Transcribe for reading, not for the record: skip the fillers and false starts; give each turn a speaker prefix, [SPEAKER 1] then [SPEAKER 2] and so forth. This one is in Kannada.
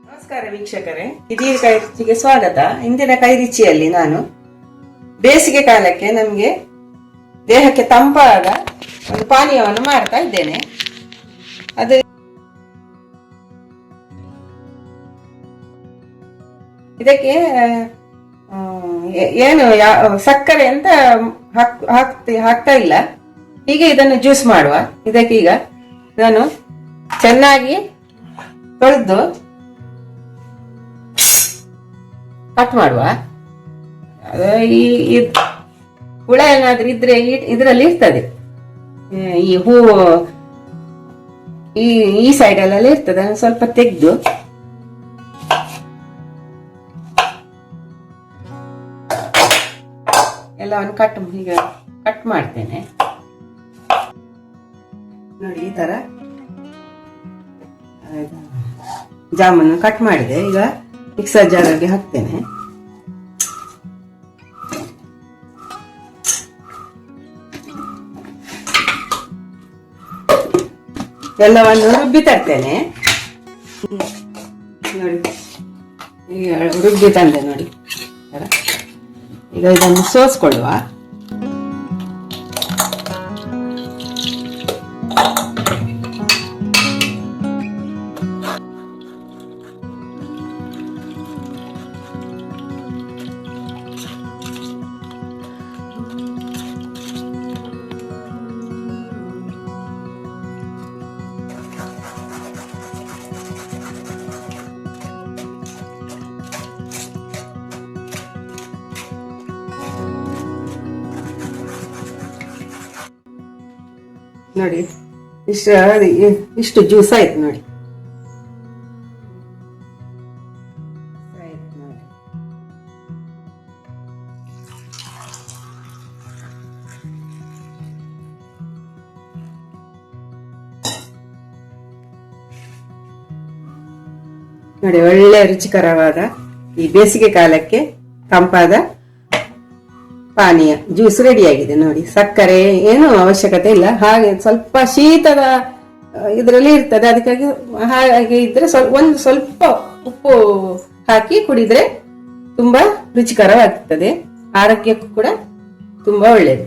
[SPEAKER 1] ನಮಸ್ಕಾರ ವೀಕ್ಷಕರೇ, ಇದೀಗ ಕೈ ರುಚಿಗೆ ಸ್ವಾಗತ. ಇಂದಿನ ಕೈ ರುಚಿಯಲ್ಲಿ ನಾನು ಬೇಸಿಗೆ ಕಾಲಕ್ಕೆ ನಮಗೆ ದೇಹಕ್ಕೆ ತಂಪಾದ ಒಂದು ಪಾನೀಯವನ್ನು ಮಾಡ್ತಾ ಇದ್ದೇನೆ. ಅದು ಇದಕ್ಕೆ ಏನು ಸಕ್ಕರೆ ಅಂತ ಹಾಕ್ತಾ ಇಲ್ಲ. ಹೀಗೆ ಇದನ್ನು ಜ್ಯೂಸ್ ಮಾಡುವ. ಇದಕ್ಕೆ ಈಗ ನಾನು ಚೆನ್ನಾಗಿ ತೊಳೆದು ಕಟ್ ಮಾಡುವ. ಈ ಹುಳ ಏನಾದ್ರೂ ಇದ್ರೆ ಇದರಲ್ಲಿ ಇರ್ತದೆ. ಈ ಹೂವು ಈ ಸೈಡಲ್ಲೆಲ್ಲ ಇರ್ತದೆ. ಅದನ್ನು ಸ್ವಲ್ಪ ತೆಗೆದು ಎಲ್ಲವನ್ನು ಕಟ್ ಮಾಡ್ತೇನೆ. ನೋಡಿ, ಈ ತರ ಜಾಮೂನು ಕಟ್ ಮಾಡಿದೆ. ಈಗ ಮಿಕ್ಸರ್ ಜಾರಲ್ಲಿ ಹಾಕ್ತೇನೆ. ಎಲ್ಲವನ್ನು ರುಬ್ಬಿ ತರ್ತೇನೆ. ನೋಡಿ, ಈಗ ರುಬ್ಬಿ ತಂದೆ ನೋಡಿ. ಈಗ ಇದನ್ನು ಸೋಸ್ಕೊಳ್ಳುವ. ನೋಡಿ, ಇಷ್ಟು ಜ್ಯೂಸ್ ಆಯ್ತು. ನೋಡಿ, ನೋಡಿ ಒಳ್ಳೆ ರುಚಿಕರವಾದ ಈ ಬೇಸಿಗೆ ಕಾಲಕ್ಕೆ ತಂಪಾದ ಪಾನೀಯ ಜ್ಯೂಸ್ ರೆಡಿಯಾಗಿದೆ. ನೋಡಿ, ಸಕ್ಕರೆ ಏನು ಅವಶ್ಯಕತೆ ಇಲ್ಲ. ಹಾಗೆ ಸ್ವಲ್ಪ ಶೀತದ ಇದರಲ್ಲಿ ಇರ್ತದೆ. ಅದಕ್ಕಾಗಿ ಹಾಗೆ ಇದ್ರೆ ಸ್ವಲ್ಪ ಉಪ್ಪು ಹಾಕಿ ಕುಡಿದ್ರೆ ತುಂಬಾ ರುಚಿಕರವಾಗ್ತದೆ. ಆರೋಗ್ಯಕ್ಕೂ ಕೂಡ ತುಂಬಾ ಒಳ್ಳೆಯದು.